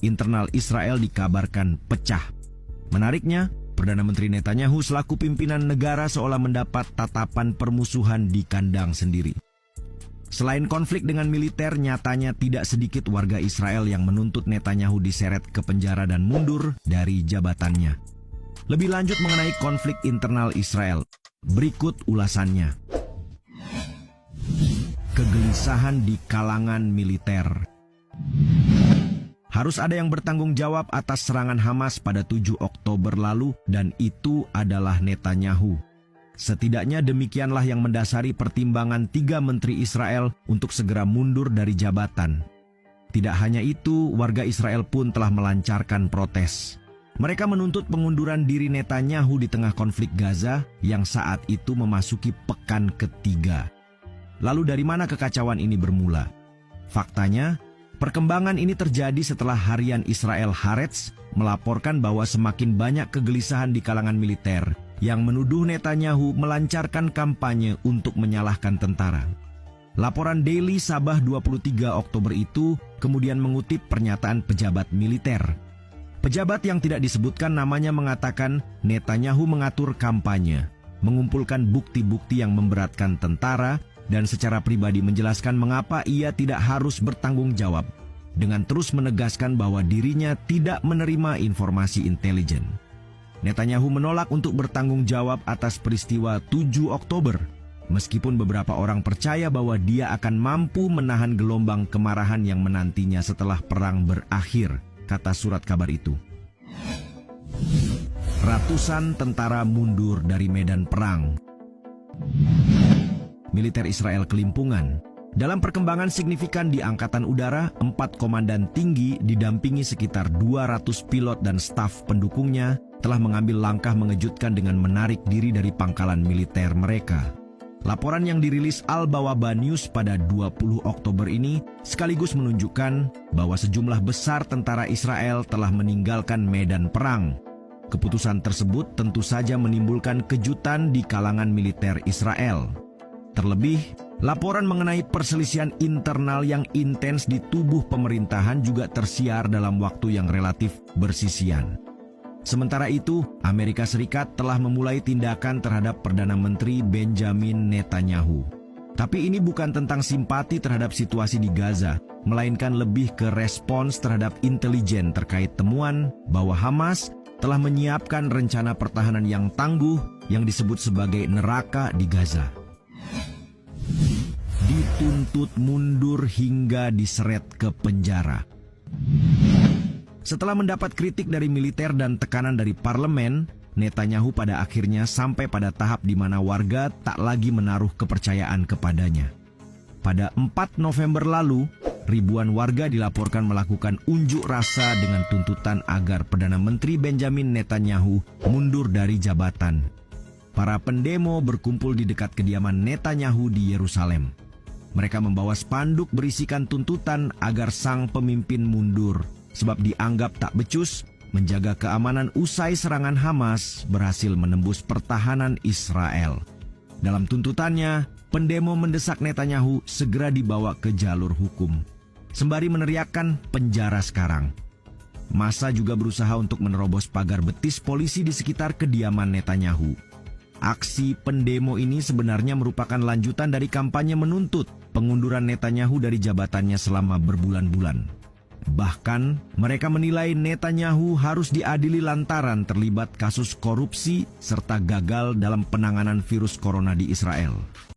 internal Israel dikabarkan pecah. Menariknya, Perdana Menteri Netanyahu selaku pimpinan negara seolah mendapat tatapan permusuhan di kandang sendiri. Selain konflik dengan militer, nyatanya tidak sedikit warga Israel yang menuntut Netanyahu diseret ke penjara dan mundur dari jabatannya. Lebih lanjut mengenai konflik internal Israel, berikut ulasannya. Kegelisahan di kalangan militer. Harus ada yang bertanggung jawab atas serangan Hamas pada 7 Oktober lalu dan itu adalah Netanyahu. Setidaknya demikianlah yang mendasari pertimbangan 3 menteri Israel untuk segera mundur dari jabatan. Tidak hanya itu, warga Israel pun telah melancarkan protes. Mereka menuntut pengunduran diri Netanyahu di tengah konflik Gaza yang saat itu memasuki pekan ketiga. Lalu dari mana kekacauan ini bermula? Faktanya, perkembangan ini terjadi setelah harian Israel Haaretz melaporkan bahwa semakin banyak kegelisahan di kalangan militer yang menuduh Netanyahu melancarkan kampanye untuk menyalahkan tentara. Laporan Daily Sabah 23 Oktober itu kemudian mengutip pernyataan pejabat militer. Pejabat yang tidak disebutkan namanya mengatakan Netanyahu mengatur kampanye, mengumpulkan bukti-bukti yang memberatkan tentara, dan secara pribadi menjelaskan mengapa ia tidak harus bertanggung jawab, dengan terus menegaskan bahwa dirinya tidak menerima informasi intelijen. Netanyahu menolak untuk bertanggung jawab atas peristiwa 7 Oktober, meskipun beberapa orang percaya bahwa dia akan mampu menahan gelombang kemarahan yang menantinya setelah perang berakhir, kata surat kabar itu. Ratusan tentara mundur dari medan perang. Militer Israel kelimpungan. Dalam perkembangan signifikan di Angkatan Udara, 4 komandan tinggi didampingi sekitar 200 pilot dan staf pendukungnya telah mengambil langkah mengejutkan dengan menarik diri dari pangkalan militer mereka. Laporan yang dirilis Al-Bawaba News pada 20 Oktober ini sekaligus menunjukkan bahwa sejumlah besar tentara Israel telah meninggalkan medan perang. Keputusan tersebut tentu saja menimbulkan kejutan di kalangan militer Israel. Terlebih, laporan mengenai perselisihan internal yang intens di tubuh pemerintahan juga tersiar dalam waktu yang relatif bersisian. Sementara itu, Amerika Serikat telah memulai tindakan terhadap Perdana Menteri Benjamin Netanyahu. Tapi ini bukan tentang simpati terhadap situasi di Gaza, melainkan lebih ke respons terhadap intelijen terkait temuan bahwa Hamas telah menyiapkan rencana pertahanan yang tangguh yang disebut sebagai neraka di Gaza. Dituntut mundur hingga diseret ke penjara. Setelah mendapat kritik dari militer dan tekanan dari parlemen, Netanyahu pada akhirnya sampai pada tahap di mana warga tak lagi menaruh kepercayaan kepadanya. Pada 4 November lalu, ribuan warga dilaporkan melakukan unjuk rasa dengan tuntutan agar Perdana Menteri Benjamin Netanyahu mundur dari jabatan. Para pendemo berkumpul di dekat kediaman Netanyahu di Yerusalem. Mereka membawa spanduk berisikan tuntutan agar sang pemimpin mundur, sebab dianggap tak becus menjaga keamanan usai serangan Hamas berhasil menembus pertahanan Israel. Dalam tuntutannya, pendemo mendesak Netanyahu segera dibawa ke jalur hukum, sembari meneriakkan penjara sekarang. Massa juga berusaha untuk menerobos pagar betis polisi di sekitar kediaman Netanyahu. Aksi pendemo ini sebenarnya merupakan lanjutan dari kampanye menuntut pengunduran Netanyahu dari jabatannya selama berbulan-bulan. Bahkan, mereka menilai Netanyahu harus diadili lantaran terlibat kasus korupsi serta gagal dalam penanganan virus corona di Israel.